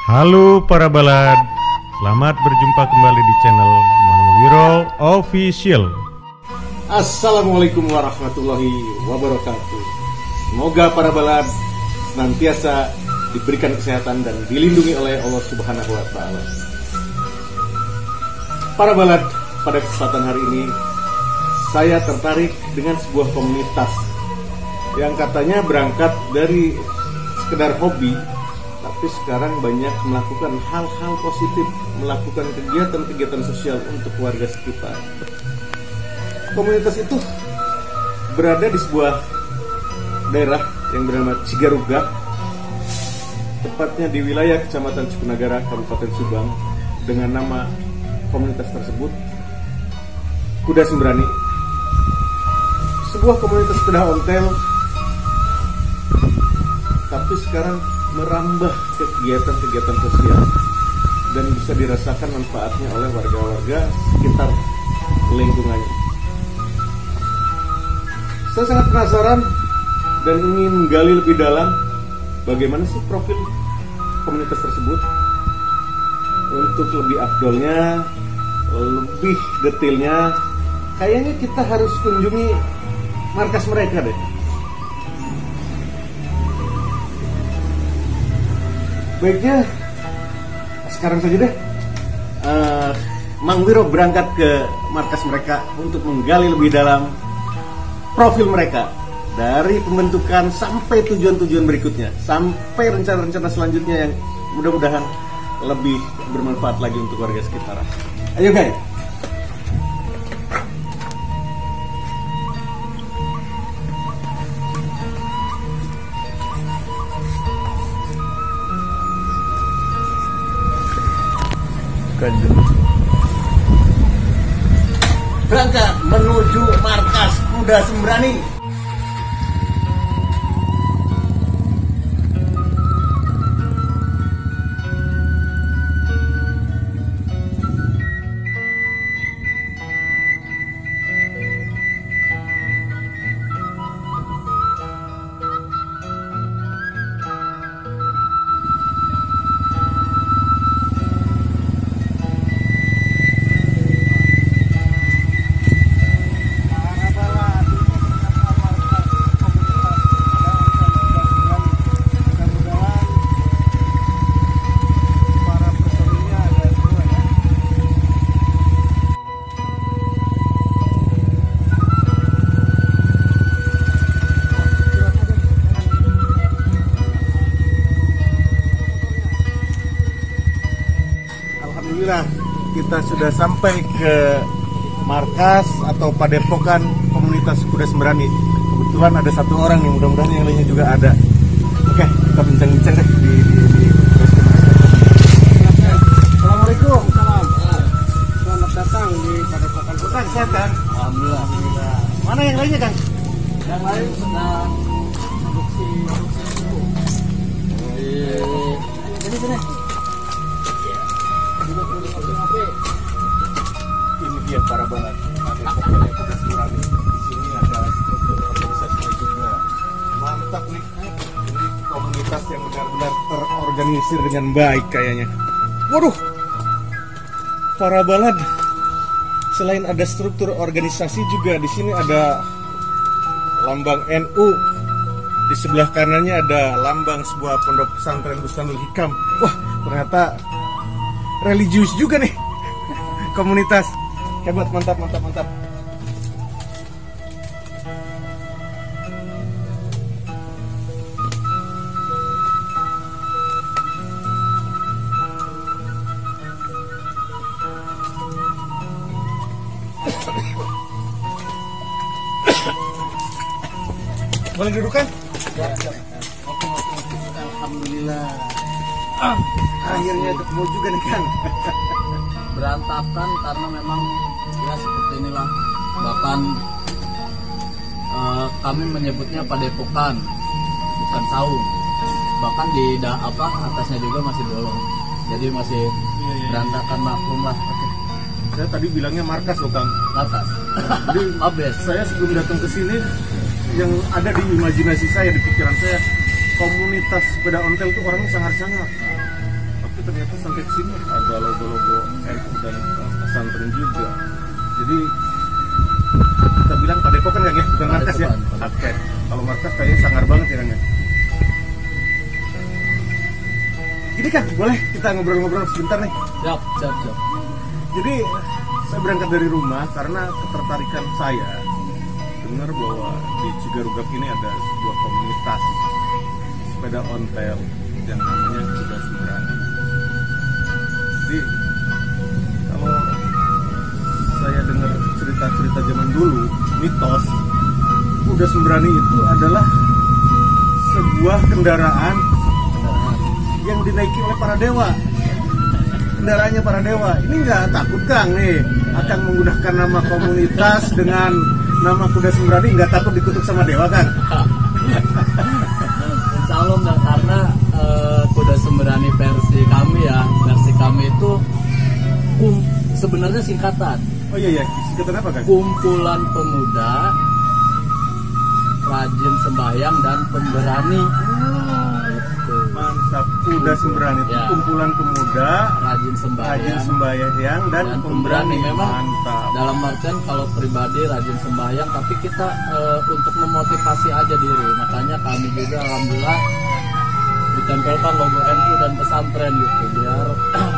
Halo para balad, selamat berjumpa kembali di channel Mang Wiro Official. Assalamualaikum warahmatullahi wabarakatuh. Semoga para balad senantiasa diberikan kesehatan dan dilindungi oleh Allah Subhanahu wa Ta'ala. Para balad, pada kesempatan hari ini saya tertarik dengan sebuah komunitas yang katanya berangkat dari sekedar hobi, tapi sekarang banyak melakukan hal-hal positif, melakukan kegiatan-kegiatan sosial untuk warga sekitar. Komunitas itu berada di sebuah daerah yang bernama Cigarugah, tepatnya di wilayah Kecamatan Cipunagara, Kabupaten Subang, dengan nama komunitas tersebut Kuda Sembrani. Sebuah komunitas sepeda ontel, tapi sekarang merambah ke kegiatan-kegiatan sosial dan bisa dirasakan manfaatnya oleh warga-warga sekitar lingkungannya. Saya sangat penasaran dan ingin menggali lebih dalam bagaimana sih profil komunitas tersebut. Untuk lebih afdolnya, lebih detailnya, kayaknya kita harus kunjungi markas mereka deh. Baiknya sekarang saja deh Mang Wiro berangkat ke markas mereka untuk menggali lebih dalam profil mereka, dari pembentukan sampai tujuan-tujuan berikutnya, sampai rencana-rencana selanjutnya yang mudah-mudahan lebih bermanfaat lagi untuk warga sekitar. Ayo guys. Berangkat menuju markas Kuda Sembrani. Alhamdulillah, kita sudah sampai ke markas atau padepokan komunitas Kuda Sembrani. Kebetulan ada satu orang yang mudah-mudahan yang lainnya juga ada. Oke, kita bincang-bincang deh di Assalamualaikum. Salam. Selamat datang di padepokan Kang, sehat kan? Alhamdulillah. Mana yang lainnya, Kang? Yang lain sedang produksi suku. Sini. Juga produksi kopi. Ini dia para balad. Padepokan Kuda Sembrani. Di sini ada struktur organisasinya juga. Mantap nih. Ini komunitas yang benar-benar terorganisir dengan baik kayaknya. Waduh. Para balad, selain ada struktur organisasi juga di sini ada lambang NU. Di sebelah kanannya ada lambang sebuah pondok pesantren Bustanul Hikam. Wah, ternyata religius juga nih komunitas. Hebat, mantap. Boleh duduk kan? Alhamdulillah. Akhirnya ketemu juga nih kan. Berantakan karena memang ya seperti inilah. Bahkan kami menyebutnya padepokan, bukan saung. Bahkan di atasnya juga masih bolong. Jadi masih berantakan, maklum lah. Saya tadi bilangnya markas loh, Kang. Markas. Jadi Mabes. saya sebelum datang ke sini, yang ada di imajinasi saya, di pikiran saya, komunitas sepeda ontel itu orangnya sangar-sangar. Tapi tapi ternyata sampai ke sini ada logo-logo NU dan pesantren juga. Jadi kita bilang padepokan kan ya, bukan markas ya. Oke. Kalau markas kayaknya sangar banget ya kan ya. Gini kan, boleh kita ngobrol-ngobrol sebentar nih. Siap. Jadi saya berangkat dari rumah karena ketertarikan saya dengar bahwa di Cigarugap ini ada sebuah komunitas sepeda ontel yang namanya Kuda Sembrani. Jadi kalau saya dengar cerita-cerita zaman dulu, mitos Kuda Sembrani itu adalah sebuah kendaraan yang dinaiki oleh para dewa. Kendaraannya para dewa. Ini nggak takut Kang nih akan menggunakan nama komunitas dengan nama Kuda Sembrani, nggak takut dikutuk sama dewa Kang? Insya Allah nggak, karena Kuda Sembrani versi kami itu sebenarnya singkatan. Oh iya, singkatan apa Kang? Kumpulan pemuda rajin sembahyang dan pemberani. Mantap, Kuda Sembrani itu Ya. kumpulan pemuda Rajin sembahyang dan pemberani. Memang Mantap. dalam artian kalau pribadi rajin sembahyang, tapi kita untuk memotivasi aja diri. Makanya kami juga alhamdulillah ditempelkan logo NU dan pesantren gitu, biar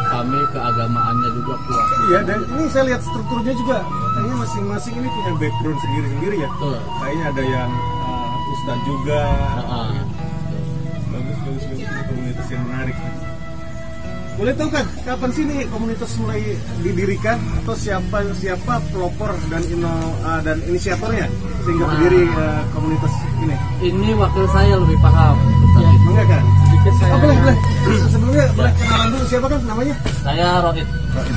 kami keagamaannya juga kuat. Iya, dan ini saya lihat strukturnya juga kayaknya masing-masing ini punya background sendiri-sendiri ya. Betul. Kayaknya ada yang ustadz juga. Bagus, ini komunitas yang menarik. Boleh tahu kan kapan sih nih komunitas mulai didirikan atau siapa pelopor dan inisiatornya sehingga berdiri komunitas ini? Ini wakil saya lebih paham. Enggak kan? Sedikit saya. Boleh. Sebelumnya boleh kenalan dulu siapa kan namanya? Saya Rohit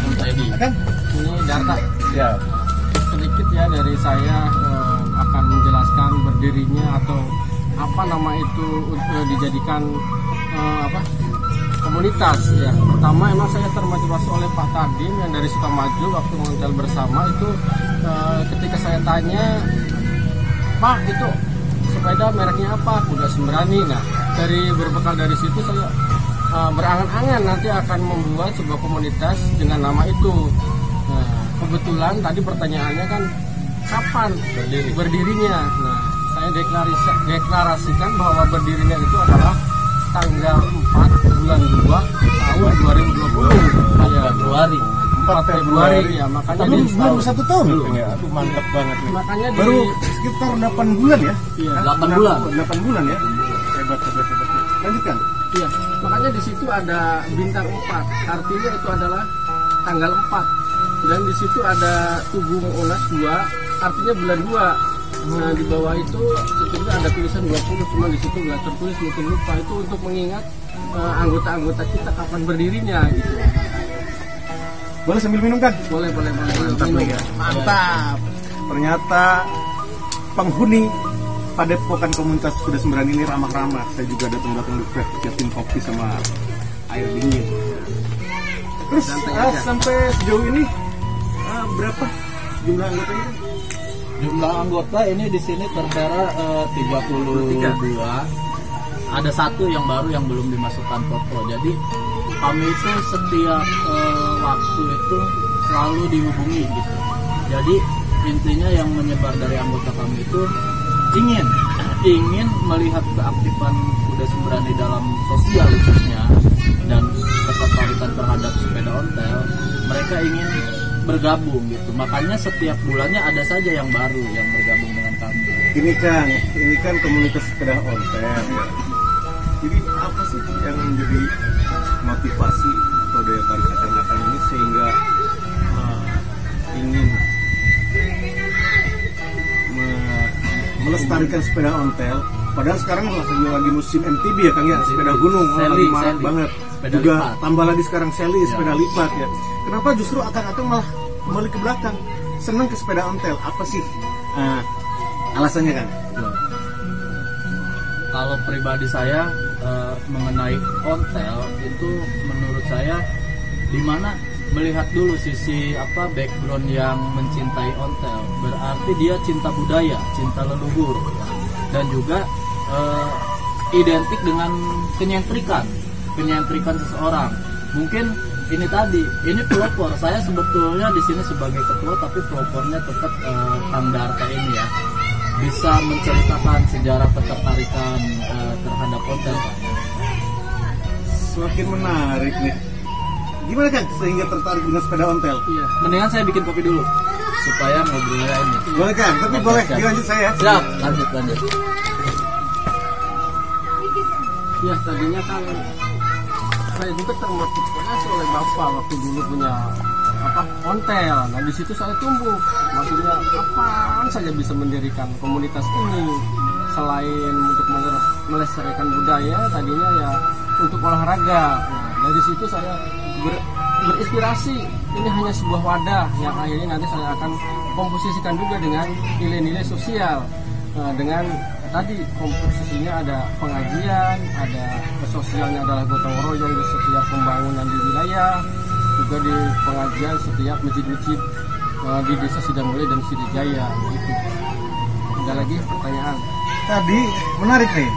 Muntaidi. Kan? Ini Darta. Ya. Sedikit ya dari saya akan menjelaskan berdirinya atau apa nama itu dijadikan komunitas ya. Pertama emang saya termotivasi oleh Pak Tardim yang dari Sukamaju waktu ngontel bersama itu, ketika saya tanya, Pak itu sepeda mereknya apa? Kuda Sembrani. Nah dari berbekal dari situ saya berangan-angan nanti akan membuat sebuah komunitas dengan nama itu. Nah, kebetulan tadi pertanyaannya kan kapan berdirinya. Nah saya deklarasikan bahwa berdirinya itu adalah tanggal 4 bulan 2 tahun 2020 Februari. 4 Februari ya, makanya Baru 1 tahun ya. Aduh, mantap banget nih. makanya Baru sekitar 8 bulan ya? Iya, 8 bulan. 8 bulan ya? Hebat. Lanjutkan. iya, makanya di situ ada bintang 4, artinya itu adalah tanggal 4, dan di situ ada tubuh ulas 2, artinya bulan 2. Nah di bawah itu sebetulnya ada tulisan 20, cuma di situ nggak tertulis, mungkin lupa. Itu untuk mengingat anggota-anggota kita kapan berdirinya gitu. Boleh sambil minum kan? Boleh. Mantap Minum. nih ya. Mantap. Ternyata penghuni padepokan komunitas Kuda Sembrani ini ramah-ramah. Saya juga datang di Fred, siapin kopi sama air dingin. Terus sampai sejauh ini berapa jumlah anggotanya? Jumlah anggota ini di sini terdara 32. Ada satu yang baru yang belum dimasukkan foto. Jadi kami itu setiap waktu itu selalu dihubungi gitu. Jadi intinya yang menyebar dari anggota kami itu ingin melihat keaktifan Kuda Sembrani dalam sosial khususnya dan ketertarikan terhadap sepeda ontel. Mereka ingin bergabung gitu, makanya setiap bulannya ada saja yang baru yang bergabung dengan kami. Ini kan komunitas sepeda ontel ya. Jadi apa sih yang menjadi motivasi atau daya tarik akang-akang ini sehingga ingin melestarikan sepeda ontel? Padahal sekarang lagi musim MTB ya Kang ya, sepeda gunung lagi marak banget. Sepeda Juga lipat. tambah lagi sekarang sepeda lipat ya. Kenapa justru akang-akang malah kembali ke belakang, senang ke sepeda ontel? Apa sih alasannya Kang? Kalau pribadi saya mengenai ontel itu menurut saya dimana melihat dulu sisi background yang mencintai ontel, berarti dia cinta budaya, cinta leluhur, dan juga identik dengan kenyentrikan seseorang. Mungkin ini tadi, ini pelopor. Saya sebetulnya di sini sebagai ketua, tapi pelopornya tetap Kang Darta ini ya. Bisa menceritakan sejarah ketertarikan terhadap ontel, Pak. Semakin menarik nih. Gimana Kang sehingga tertarik dengan sepeda ontel? Iya. Mendingan saya bikin kopi dulu supaya ngobrolnya ini. Boleh Kang, tapi boleh siap. dilanjut saya. Siap, lanjut. Ya tadinya kan saya juga termotivasi oleh bapak waktu dulu punya ontel. Nah di situ saya tumbuh. Maksudnya apaan saja bisa mendirikan komunitas ini selain untuk melestarikan budaya, tadinya ya untuk olahraga. Nah dari situ saya berinspirasi. Ini hanya sebuah wadah yang akhirnya nanti saya akan komposisikan juga dengan nilai-nilai sosial. Dengan tadi komposisinya ada pengajian, ada sosialnya adalah gotong royong di setiap pembangunan di wilayah, juga di pengajian setiap masjid-masjid di desa Sidamulya dan Sidijaya. Gitu. Ada lagi pertanyaan? Tadi menarik nih.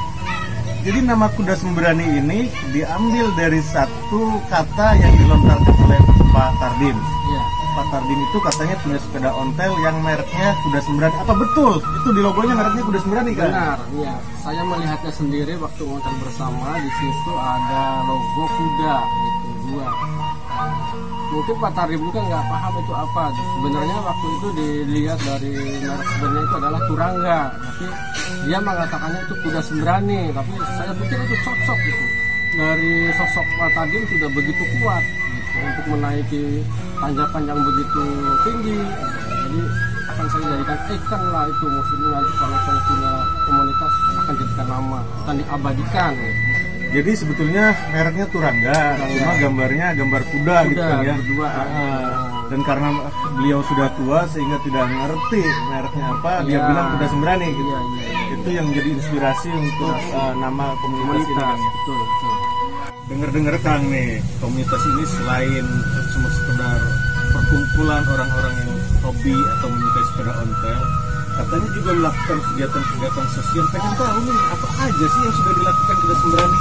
Jadi nama kuda sembrani ini diambil dari satu kata yang dilontarkan oleh Pak Tardim. Iya. Pak Tardim itu katanya punya sepeda ontel yang mereknya kuda sembrani. Apa betul? Itu di logonya mereknya kuda sembrani kan? Benar, iya. Saya melihatnya sendiri waktu ngonten bersama, di situ ada logo kuda gitu, dua. Mungkin Pak Tardim juga nggak paham itu apa. Sebenarnya waktu itu dilihat dari merek sebenarnya itu adalah Turangga, tapi dia mengatakannya itu kuda sembrani. Tapi saya pikir itu cocok gitu. Dari sosok Pak Tardim sudah begitu kuat gitu, untuk menaiki tanjakan yang begitu tinggi. Jadi akan saya jadikan ikon lah itu, maksudnya nanti kalau saya punya komunitas akan jadikan nama, akan diabadikan gitu. Jadi sebetulnya mereknya Turangga, cuma gambarnya gambar kuda gitu kan ya. Berdua. Dan karena beliau sudah tua sehingga tidak ngerti mereknya apa, dia bilang kuda sembrani gitu. Iya. Itu yang jadi inspirasi untuk nama komunitas ini. Kan, ya. Betul. Dengar-dengar Kang nih, komunitas ini selain cuma sekedar perkumpulan orang-orang yang hobi atau menyukai sepeda ontel, katanya juga melakukan kegiatan-kegiatan sosial. Pengen tahu nih apa aja sih yang sudah dilakukan kuda sembrani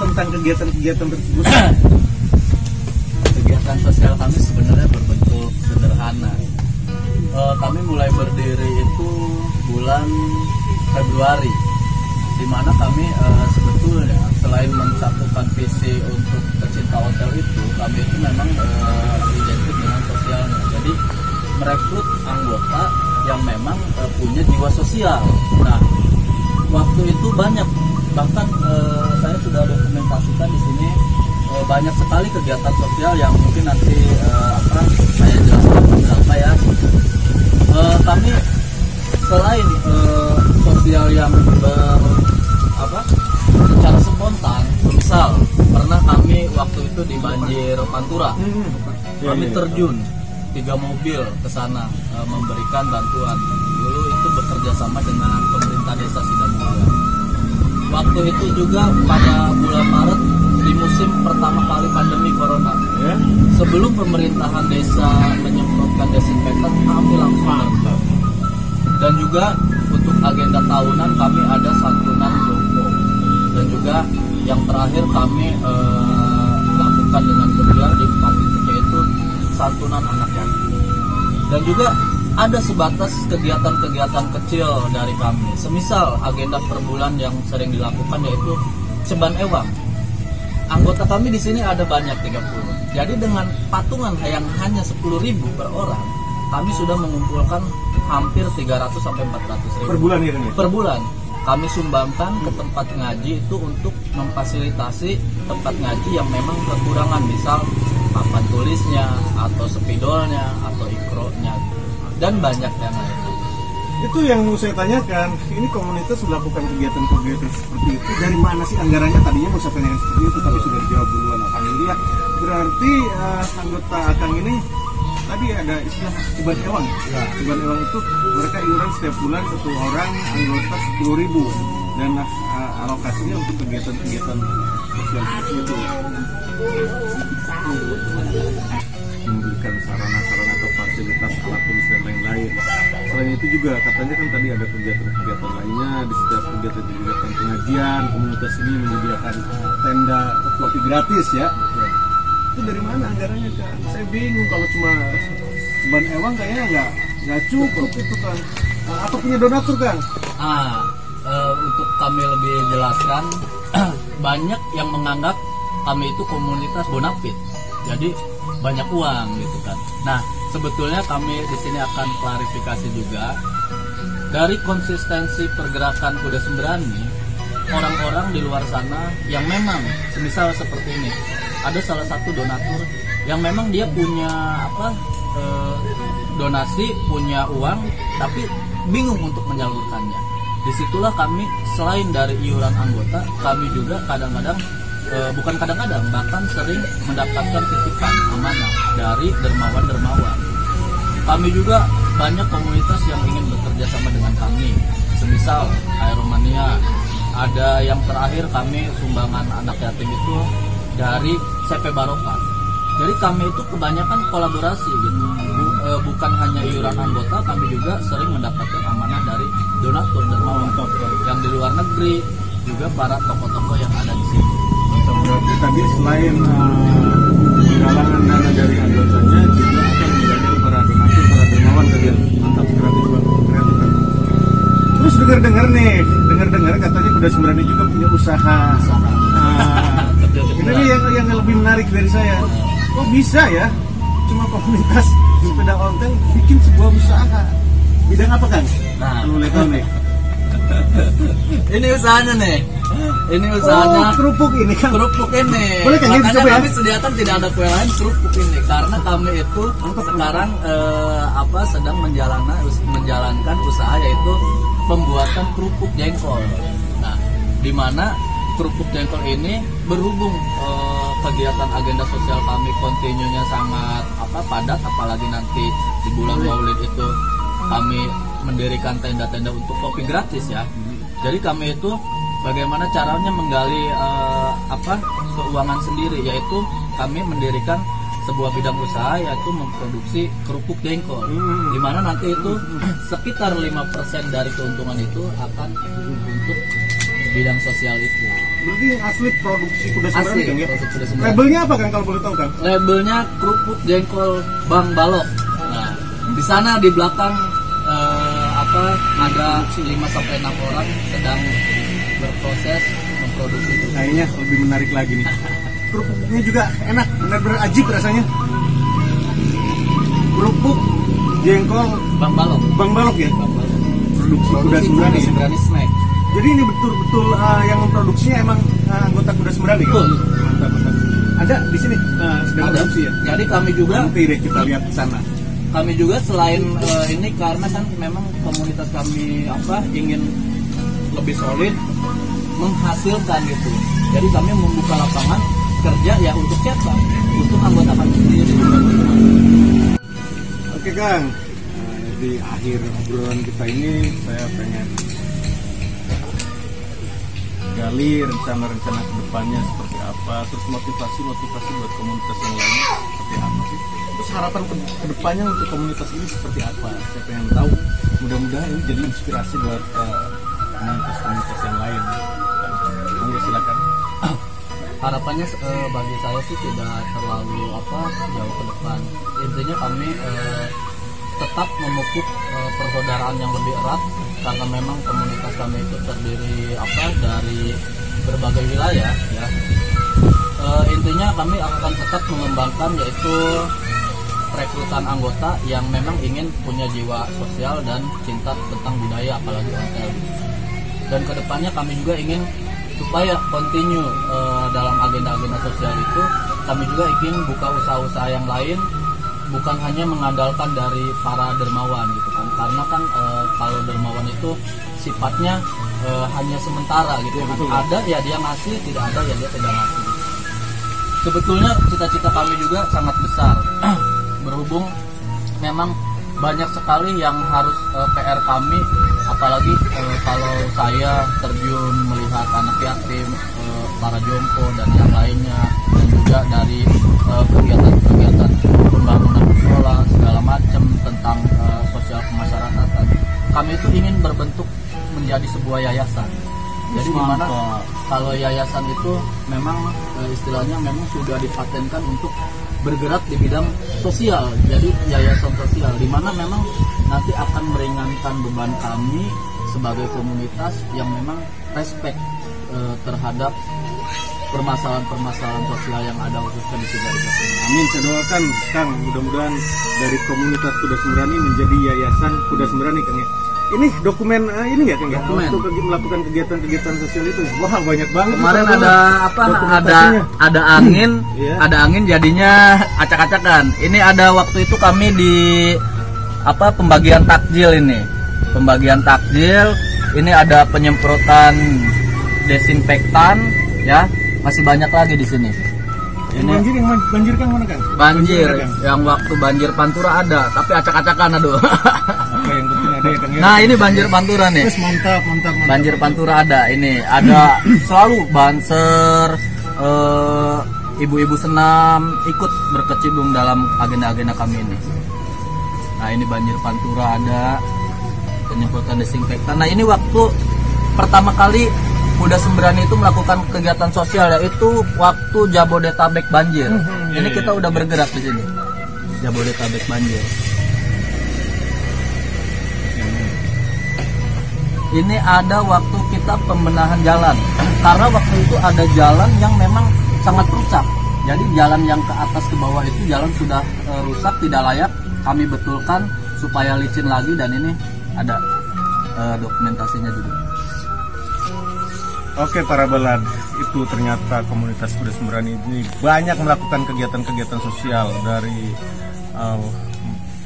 tentang kegiatan-kegiatan tersebut. Kegiatan sosial kami sebenarnya berbentuk sederhana. Kami mulai berdiri itu bulan Februari, di mana kami sebetulnya selain mencantumkan visi untuk pecinta hotel itu, kami itu memang identik dengan sosialnya. Jadi merekrut anggota yang memang punya jiwa sosial. Nah, waktu itu banyak, bahkan saya sudah dokumentasikan di sini banyak sekali kegiatan sosial yang mungkin nanti saya jelaskan beberapa ya. Kami selain sosial yang secara spontan, misal pernah kami waktu itu di banjir Pantura, kami terjun 3 mobil ke sana memberikan bantuan. Dulu itu bekerja sama dengan pemerintah desa Sidamulya. Waktu itu juga pada bulan Maret di musim pertama kali pandemi corona, sebelum pemerintahan desa menyemprotkan desinfektan, kami langsung. Dan juga untuk agenda tahunan kami ada santunan Joko. Dan juga yang terakhir kami lakukan dengan gelar di 4 titik, yaitu santunan anak yatim. Dan juga ada sebatas kegiatan-kegiatan kecil dari kami. Semisal agenda per bulan yang sering dilakukan yaitu ceban ewang. Anggota kami di sini ada banyak 30. Jadi dengan patungan yang hanya 10.000 per orang, kami sudah mengumpulkan hampir 300 sampai 400.000 Per bulan ya kan ya? Per bulan. Kami sumbangkan ke tempat ngaji itu untuk memfasilitasi tempat ngaji yang memang kekurangan, misal papan tulisnya atau spidolnya atau ikronya dan banyak yang lain. Itu yang mau saya tanyakan, ini komunitas melakukan kegiatan-kegiatan seperti itu dari mana sih anggarannya? Tadinya mau saya tanyakan seperti itu tapi sudah dijawab duluan. Alhamdulillah. Berarti anggota Akang ini tadi ada istilah ceban ewang. Ya. Ceban ewang itu mereka iuran setiap bulan satu orang anggota 10.000 dan alokasinya untuk kegiatan-kegiatan sosial seperti itu. Memberikan sarana-sarana atau fasilitas alat tulis dan lain-lain. Selain itu juga katanya kan tadi ada kegiatan-kegiatan lainnya, di setiap kegiatan pengajian komunitas ini menyediakan tenda kopi gratis ya. Itu dari mana anggarannya Kang? Saya bingung kalau cuma ban ewang kayaknya nggak cukup itu Kang. Apa punya donatur Kang? Untuk kami lebih jelaskan, banyak yang menganggap kami itu komunitas bonafit, jadi banyak uang gitu kan. Nah, sebetulnya kami di sini akan klarifikasi juga dari konsistensi pergerakan Kuda Sembrani. Orang-orang di luar sana yang memang semisal seperti ini, ada salah satu donatur yang memang dia punya donasi, punya uang, tapi bingung untuk menyalurkannya. Disitulah kami selain dari iuran anggota, kami juga kadang-kadang bukan kadang-kadang, bahkan sering mendapatkan titipan amanah dari dermawan-dermawan. Kami juga banyak komunitas yang ingin bekerja sama dengan kami, semisal Aeromania. Ada yang terakhir kami sumbangan anak yatim itu dari CP Barokah. Jadi kami itu kebanyakan kolaborasi gitu. Bukan hanya iuran anggota, kami juga sering mendapatkan amanah dari donatur dermawan yang di luar negeri, juga para tokoh-tokoh yang ada di sini. Berarti tadi selain penggalangan dana dari anggotanya, juga akan menjadi para donatur, para dermawan tadi yang mantap, kreatif banget. Terus dengar katanya Kuda Sembrani juga punya usaha. Ini yang lebih menarik dari saya. Kok bisa ya? Cuma komunitas sepeda ontel bikin sebuah usaha. Bidang apa Kang? Nah, lu boleh tahu nih. Ini usahanya nih. Ini usahanya. Kerupuk ini Kang. Kerupuk ini. Boleh kan makanya dicoba ya? kami sediakan tidak ada kue lain, kerupuk ini. Karena kami itu sekarang sedang menjalankan usaha yaitu pembuatan kerupuk jengkol. Nah, di mana kerupuk jengkol ini berhubung kegiatan agenda sosial kami kontinunya sangat padat, apalagi nanti di bulan Maulid itu kami mendirikan tenda-tenda untuk kopi gratis ya. Jadi kami itu bagaimana caranya menggali keuangan sendiri, yaitu kami mendirikan sebuah bidang usaha yaitu memproduksi kerupuk jengkol, di mana nanti itu sekitar 5% dari keuntungan itu akan untuk bidang sosial itu. Berarti yang asli produksi Kuda Sembrani Kang ya? Produksi Kuda Sembrani. Labelnya apa Kang kalau boleh tahu Kang? Labelnya kerupuk jengkol Bang Balok. Nah, di sana di belakang ada 5-6 orang sedang berproses memproduksi itu. Kayaknya lebih menarik lagi nih. Kerupuknya juga enak, benar-benar ajib rasanya. Kerupuk jengkol Bang Balok. Bang Balok ya? Bang Balok. Produksi Kuda Sembrani. Kuda Sembrani snack. Jadi ini betul-betul yang memproduksinya emang anggota Kuda Sembrani. Betul. Mantap. Ada di sini sedang Ada. produksi ya. Jadi kami juga Nanti deh kita lihat di sana. Kami juga selain ini karena kan memang komunitas kami ingin lebih solid menghasilkan gitu. Jadi kami membuka lapangan kerja ya untuk siapa? Untuk anggota kami sendiri. Oke Kang, di akhir obrolan kita ini saya pengen gali rencana-rencana kedepannya seperti apa, terus motivasi buat komunitas yang lainnya seperti apa sih? Terus harapan kedepannya untuk komunitas ini seperti apa? Saya pengen tahu. Mudah-mudahan ini jadi inspirasi buat komunitas-komunitas yang lain. Monggo silakan. Harapannya bagi saya sih tidak terlalu jauh ke depan. Intinya kami tetap memupuk persaudaraan yang lebih erat karena memang komunitas kami itu terdiri dari berbagai wilayah ya. Intinya kami akan tetap mengembangkan yaitu rekrutan anggota yang memang ingin punya jiwa sosial dan cinta tentang budaya apalagi ontel. Dan kedepannya kami juga ingin supaya continue dalam agenda-agenda sosial itu, kami juga ingin buka usaha-usaha yang lain, bukan hanya mengandalkan dari para dermawan gitu kan, karena kan kalau dermawan itu sifatnya hanya sementara gitu kan. Ada ya dia ngasih, tidak ada ya dia tidak ngasih. Sebetulnya cita-cita kami juga sangat besar, berhubung memang banyak sekali yang harus PR kami, apalagi kalau saya terjun melihat anak yatim, para jompo dan yang lainnya, dan juga dari kegiatan-kegiatan pembangunan musola segala macam tentang sosial kemasyarakatan. Kami itu ingin berbentuk menjadi sebuah yayasan. Jadi dimana kalau yayasan itu memang istilahnya memang sudah dipatenkan untuk bergerak di bidang sosial, jadi yayasan sosial, di mana memang nanti akan meringankan beban kami sebagai komunitas yang memang respect terhadap permasalahan-permasalahan sosial yang ada khususnya di Sidoarjo. Amin, saya doakan Kang, mudah-mudahan dari komunitas Kuda Sembrani menjadi yayasan Kuda Sembrani, Kang ya. Ini dokumen ini nggak Kang ya? Dokumen. Untuk melakukan kegiatan-kegiatan sosial itu. Wah, banyak banget. Kemarin itu, ada apa? dokumentasinya. Ada angin, Iya. ada angin jadinya acak-acakan. Ini ada waktu itu kami di apa pembagian takjil ini. Pembagian takjil, ini ada penyemprotan desinfektan ya. Masih banyak lagi di sini. Yang banjir Kang mana Kang? Banjir, Banjir, Kang? yang waktu banjir Pantura ada, tapi acak-acakan aduh. Apa yang penting ada ya Kang ya? Nah, ini banjir Pantura nih. Terus mantap. Banjir Pantura ada, ini ada selalu banser, ibu-ibu senam ikut berkecimpung dalam agenda-agenda kami ini. Nah, ini banjir Pantura ada, penyemprotan desinfektan. Nah, ini waktu pertama kali Kuda Sembrani itu melakukan kegiatan sosial, yaitu waktu Jabodetabek banjir. Ini kita udah bergerak di sini. Jabodetabek banjir. Ini ada waktu kita pembenahan jalan, karena waktu itu ada jalan yang memang sangat rusak. Jadi jalan yang ke atas ke bawah itu jalan sudah rusak, tidak layak. Kami betulkan supaya licin lagi, dan ini ada dokumentasinya juga. Oke para belad, itu ternyata komunitas Kuda Sembrani ini banyak melakukan kegiatan-kegiatan sosial, dari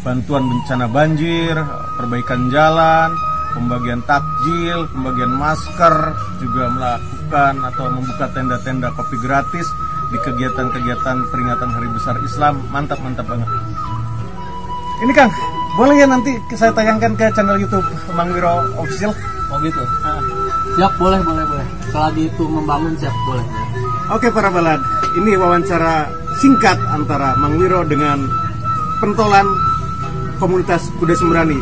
bantuan bencana banjir, perbaikan jalan, pembagian takjil, pembagian masker, juga melakukan atau membuka tenda-tenda kopi gratis di kegiatan-kegiatan peringatan Hari Besar Islam. Mantap banget. Ini Kang, boleh ya nanti saya tayangkan ke channel YouTube Mang Wiro Official? Oh gitu. Siap, boleh. Selagi itu membangun, siap, boleh. Oke para balad, ini wawancara singkat antara Mang Wiro dengan pentolan komunitas Kuda Sembrani.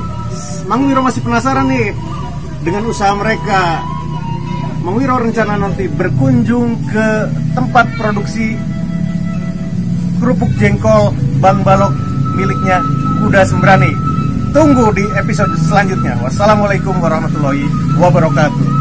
Mang Wiro masih penasaran nih dengan usaha mereka. Mang Wiro rencana nanti berkunjung ke tempat produksi kerupuk jengkol Bang Balok miliknya Kuda Sembrani. Tunggu di episode selanjutnya. Wassalamualaikum warahmatullahi wabarakatuh.